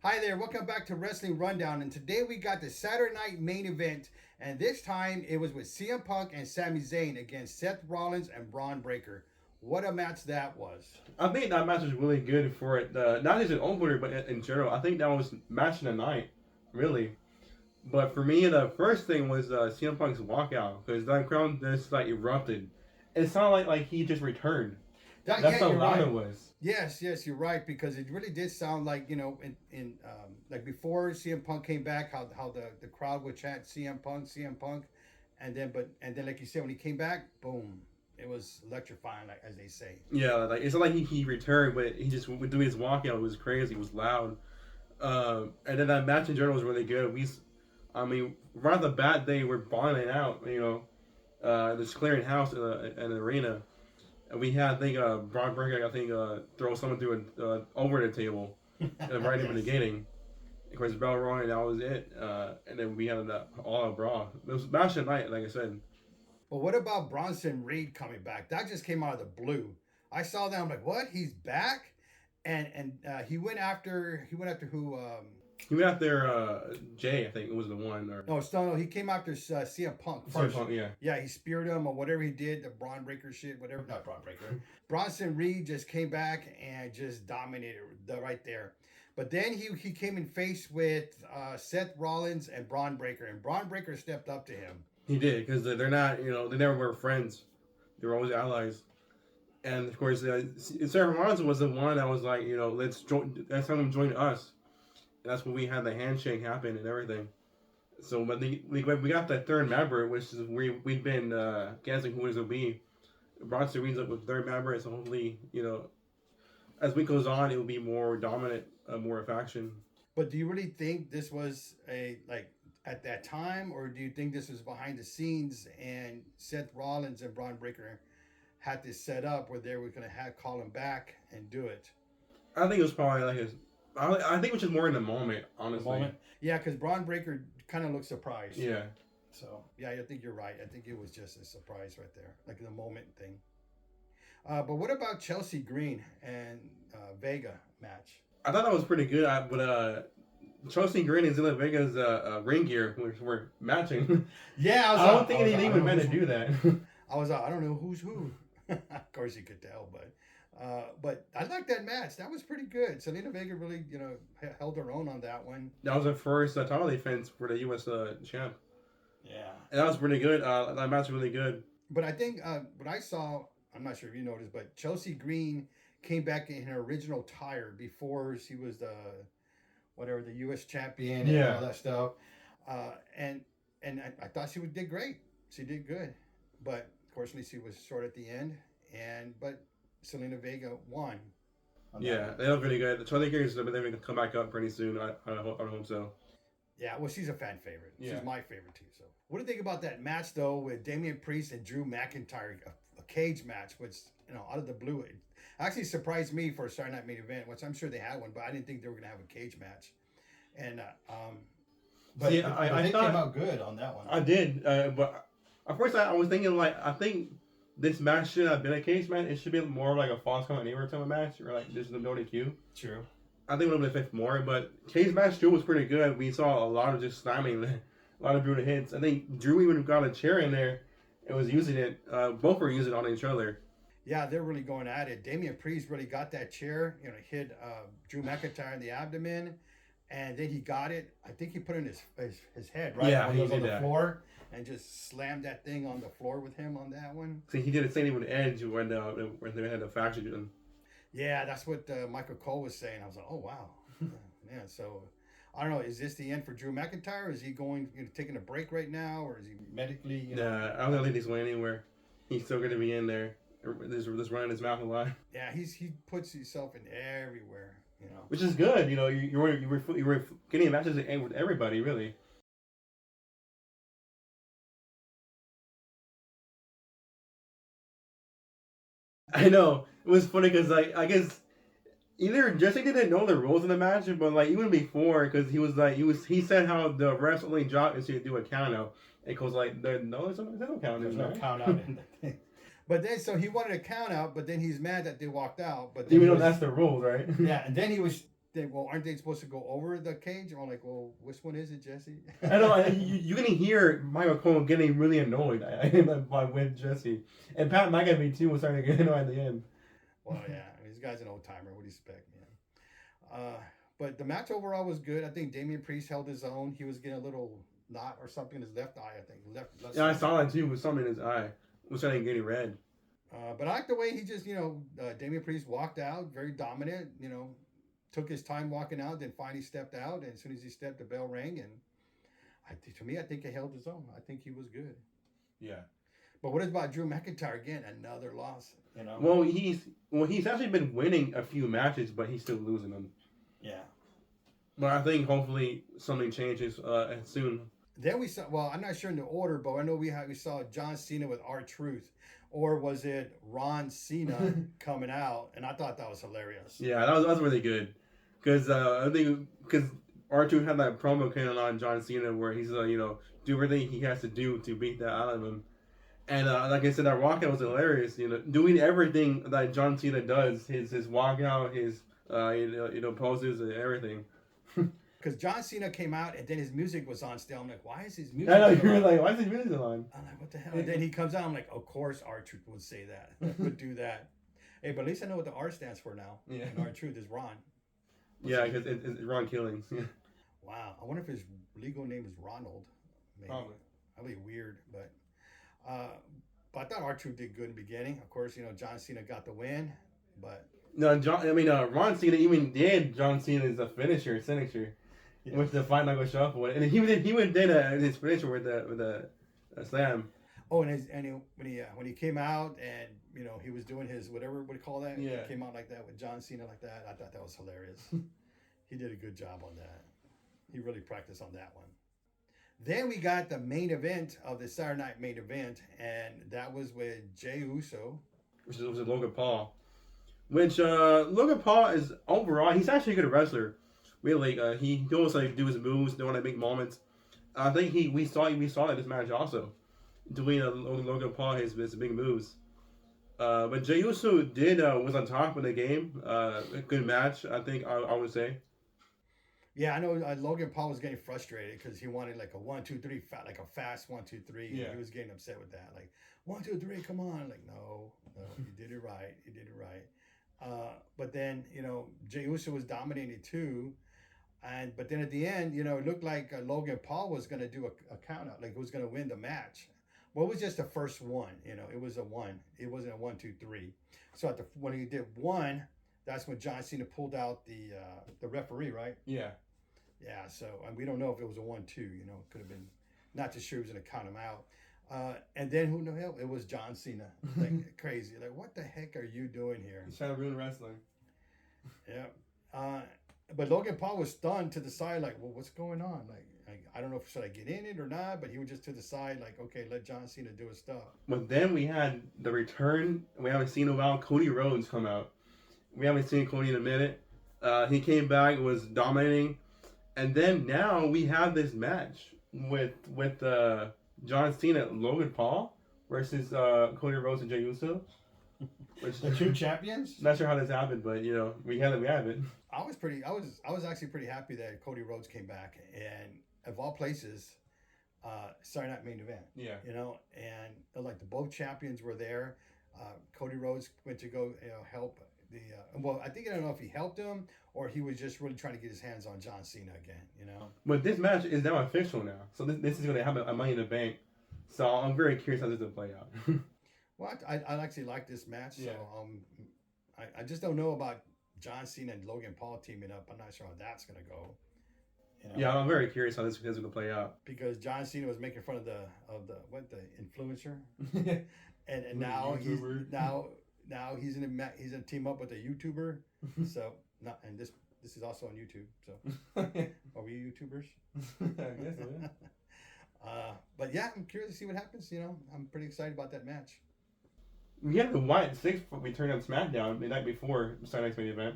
Hi there, welcome back to Wrestling Rundown, and today we got the Saturday night main event, and this time it was with CM Punk and Sami Zayn against Seth Rollins and Bron Breakker. What a match that was. I think that match was really good for it. Not just an opener, but in general. I think that was match of the night, really. But for me, the first thing was CM Punk's walkout, because that crowd just like erupted. It sounded like he just returned. That's how loud it was. Yes, you're right, because it really did sound like, in like before CM Punk came back, how the crowd would chant CM Punk, and then like you said, when he came back, boom, it was electrifying, like as they say. Yeah, like it's not like he returned, but he just would do his walkout. It was crazy. It was loud. And then that match in general was really good. Right off the bat, they were bonding out. Just clearing house in an arena. And we had, I think, Bron Breakker, throw someone through over the table, right in the beginning. Of course, bell rung, and that was it. And then we had all out brawl. It was match of the night, like I said. But what about Bronson Reed coming back? That just came out of the blue. I saw that. I'm like, what? He's back, and he went after who? He went after Jey, I think it was the one. No, he came after CM Punk first. CM Punk, yeah. Yeah, he speared him or whatever he did, the Bron Breakker shit, whatever. Not Bron Breakker. Bronson Reed just came back and just dominated right there. But then he came in face with Seth Rollins and Bron Breakker, and Bron Breakker stepped up to him. He did, because they're not, they never were friends. They were always allies. And of course, Seth Rollins was the one that was like, let's have him join us. And that's when we had the handshake happen and everything. So when we got that third member, which is we've been guessing who it will be. Bronson Reed's up with third member, so hopefully, as week goes on, it will be more dominant, more of action. But do you really think this was at that time, or do you think this was behind the scenes and Seth Rollins and Bron Breakker had this set up where they were going to call him back and do it? I think it was probably I think it was just more in the moment, honestly. Yeah, because Bron Breakker kind of looked surprised. Yeah. So, yeah, I think you're right. I think it was just a surprise right there, like the moment thing. But what about Chelsea Green and Vega match? I thought that was pretty good, but Chelsea Green and Zelina Vega's ring gear were matching. Yeah, I don't think they even meant to do that. I don't know who's who. Of course you could tell, but I like that match. That was pretty good. Zelina Vega really, held her own on that one. That was her first title defense for the U.S. champ. Yeah. And that was pretty good. That match was really good. But I think what I saw, I'm not sure if you noticed, but Chelsea Green came back in her original attire before she was the U.S. champion and all that stuff. And I thought she did great. She did good. But, of course, she was short at the end. But Zelina Vega won. Yeah, they look really good. So I think they're going to come back up pretty soon. I hope so. Yeah, well, she's a fan favorite. Yeah. She's my favorite, too. So, what do you think about that match, though, with Damien Priest and Drew McIntyre, a cage match, which, out of the blue, it actually surprised me for a Saturday Night main event, which I'm sure they had one, but I didn't think they were going to have a cage match. And, but they came out good on that one. I did, but at first I was thinking, I think this match should have been a cage match. It should be more like a Falls Count Anywhere type of match, or just no DQ. True. I think it would have been fit more, but cage match too was pretty good. We saw a lot of just slamming, a lot of brutal hits. I think Drew even got a chair in there and was using it. Both were using it on each other. Yeah, they're really going at it. Damien Priest really got that chair, hit Drew McIntyre in the abdomen, and then he got it. I think he put it in his head, right? Yeah, he was on the floor and just slammed that thing on the floor with him on that one. See, he did the same thing with Edge when they had the faction. Yeah, that's what Michael Cole was saying. I was like, oh, wow. Yeah, so I don't know. Is this the end for Drew McIntyre? Is he going, taking a break right now? Or is he medically? Nah, I don't think he's going anywhere. He's still going to be in there. Just running his mouth a lot. Yeah, he puts himself in everywhere, Which is good. You were getting matches with everybody, really. I know. It was funny because, I guess either Jesse didn't know the rules of the match, but, even before, because he said how the ref's only job is to do a count out. And goes there's no count out. There's no count out in the thing. But then, so he wanted a count out, but then he's mad that they walked out. But even though that's the rules, right? Yeah, and then he was well, aren't they supposed to go over the cage? And I'm like, well, which one is it, Jesse? I know you're gonna hear Michael Cole getting really annoyed with Jesse, and Pat McAfee too was starting to get annoyed at the end. Well, yeah, I mean, this guy's an old timer. What do you expect, man? But the match overall was good. I think Damian Priest held his own. He was getting a little knot or something in his left eye. I think left. Yeah, I saw that too. With something in his eye, was starting getting red. But I like the way he just, Damian Priest walked out, very dominant. Took his time walking out, then finally stepped out. And as soon as he stepped, the bell rang, and I think he held his own. I think he was good. Yeah. But what about Drew McIntyre again? Another loss. Well, he's actually been winning a few matches, but he's still losing them. Yeah. But I think hopefully something changes soon. Then we saw. Well, I'm not sure in the order, but I know we saw John Cena with R-Truth, or was it Ron Cena coming out? And I thought that was hilarious. Yeah, that was really good, because I think R-Truth had that promo coming on John Cena where he's do everything he has to do to beat that out of him. And like I said, that walkout was hilarious. Doing everything that John Cena does, his walkout, his poses and everything. Because John Cena came out and then his music was on still. I'm like, why is his music? I know, you're like, why is his music on? I'm like, what the hell? And then he comes out. I'm like, of course, R-Truth would say that. Would do that. Hey, but at least I know what the R stands for now. Yeah. And R-Truth is Ron. Yeah, because it's Ron Killings. Wow. I wonder if his legal name is Ronald. Maybe. Probably. That'd be weird, but I thought R-Truth did good in the beginning. Of course, John Cena got the win, but no, Ron Cena even did John Cena's signature, with the fight knuckle shuffle, and he did his finisher with a slam. Oh, and when he came out and he was doing his whatever, what do you call that? Yeah, he came out like that with John Cena like that. I thought that was hilarious. He did a good job on that. He really practiced on that one. Then we got the main event of the Saturday Night main event, and that was with Jey Uso. Which was Logan Paul. Which, Logan Paul is, overall, he's actually a good wrestler. Really, he knows how to do his moves, know how to make moments. I think we saw in this match also. Doing Logan Paul, his big moves. But Jey Uso was on top of the game. A good match, I think, I would say. Yeah, I know Logan Paul was getting frustrated because he wanted like a 1, 2, 3, like a fast 1, 2, 3. Yeah. He was getting upset with that. Like, 1, 2, 3, come on. Like, no, he did it right. He did it right. But then, Jey Uso was dominating too. But then at the end, it looked like Logan Paul was going to do a count out, like he was going to win the match. Well, it was just the first one, it was a 1. It wasn't a 1, 2, 3. So when he did 1, that's when John Cena pulled out the referee, right? Yeah. Yeah, so we don't know if it was a 1, 2, it could have been, not too sure he was going to count him out. And then who the hell? It was John Cena. Like crazy. Like, what the heck are you doing here? He's trying to ruin wrestling. Yeah. But Logan Paul was stunned to the side, like, well, what's going on? Like I don't know if should I get in it or not, but he was just to the side, like, okay, let John Cena do his stuff. But then we had the return. We haven't seen in a while. Cody Rhodes come out. We haven't seen Cody in a minute. He came back, was dominating, and then now we have this match with John Cena, Logan Paul versus Cody Rhodes and Jey Uso. The two champions. Not sure how this happened, but we have it. I was actually pretty happy that Cody Rhodes came back, and of all places, Saturday Night main event. Yeah. And like both champions were there. Cody Rhodes went to go help the. Well, I don't know if he helped him or he was just really trying to get his hands on John Cena again. But this match is now official now, so this is going to have a Money in the Bank. So I'm very curious how this will play out. Well, I actually like this match. Yeah. So I just don't know about John Cena and Logan Paul teaming up. I'm not sure how that's going to go. Yeah, I'm very curious how this is going to play out. Because John Cena was making fun of the influencer, and now he's in team up with a YouTuber. So and this is also on YouTube. So are we YouTubers? I guess so. Yeah. But yeah, I'm curious to see what happens. I'm pretty excited about that match. We had the Wyatt 6 return on SmackDown the night before Saturday Night's main event.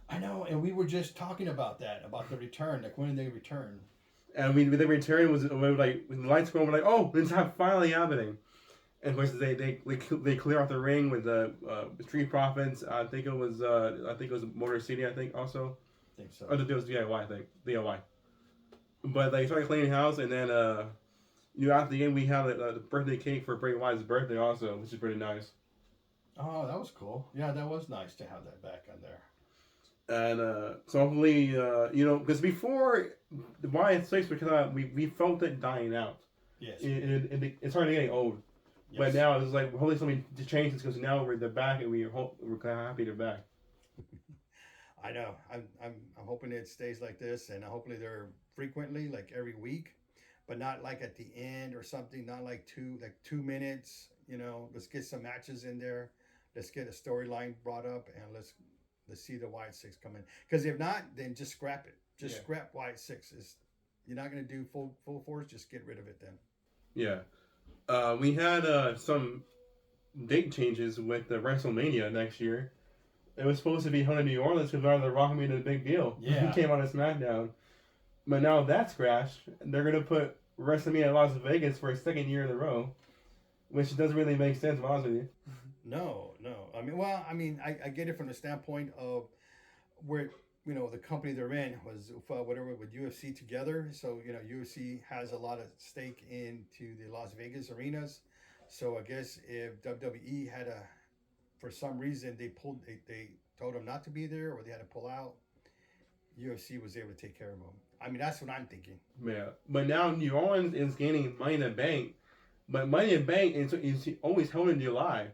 I know, and we were just talking about that, about the return, like when did they return? And the return was like when the lights go, we're like, oh, it's finally happening. And of course they clear off the ring with the Street Profits. I think it was Motor City. I think also I think so. Or it was DIY, I think. DIY. But they started cleaning house, and then after the game we had the birthday cake for Bray Wyatt's birthday also, which is pretty nice. Oh, that was cool. Yeah, that was nice to have that back on there. And so hopefully, because before the Wyatt 6, we felt it dying out. Yes. It's starting to get old. Yes. But now it's like hopefully something changes because now they're back and we're kind of happy they're back. I know. I'm hoping it stays like this, and hopefully they're frequently, like every week, but not like at the end or something. Not like 2 minutes. Let's get some matches in there. Let's get a storyline brought up, and let's see the Wyatt 6 come in. Because if not, then just scrap it. Just scrap Wyatt 6. You're not going to do full force. Just get rid of it then. Yeah. We had some date changes with the WrestleMania next year. It was supposed to be held in New Orleans because The Rock made it a big deal. Yeah. He came on a SmackDown. But now that's crashed. They're going to put WrestleMania in Las Vegas for a second year in a row, which doesn't really make sense, to be honest with you. No. I get it from the standpoint of where, the company they're in was with UFC together. So, UFC has a lot of stake into the Las Vegas arenas. So I guess if WWE had for some reason they told them not to be there or they had to pull out, UFC was able to take care of them. That's what I'm thinking. Yeah. But now New Orleans is gaining Money in the Bank. But Money in the Bank is always held in July.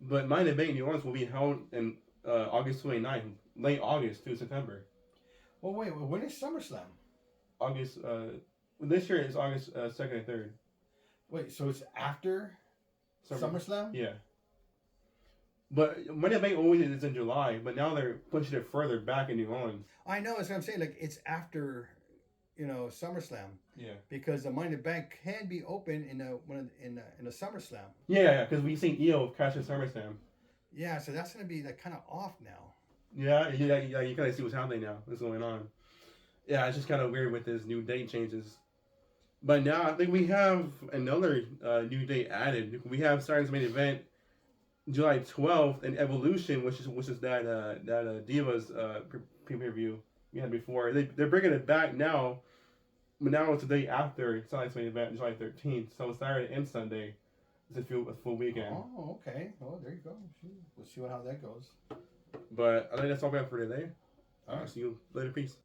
But Money in the Bank in New Orleans will be held in August 29th, late August to September. Well, wait, when is SummerSlam? August, this year is August 2nd and 3rd. Wait, so it's after SummerSlam? Yeah. But Money in the Bank always is in July, but now they're pushing it further back in New Orleans. I know, that's what I'm saying. Like, it's after, SummerSlam. Yeah. Because the Money in the Bank can be open in a SummerSlam. Yeah, because we've seen EO cash in SummerSlam. Yeah, so that's going to be kind of off now. Yeah, you kind of see what's happening now. What's going on. Yeah, it's just kind of weird with this new date changes. But now I think we have another new date added. We have Saturday's main event, July 12th, and Evolution, which is that Divas pay-per-view we had before. They're bringing it back now, but now it's the day after Saturday's main event, July 13th. So Saturday and Sunday is a full weekend. Oh, okay. Oh, there you go. We'll see how that goes. But I think that's all we have for today. All right. See you later. Peace.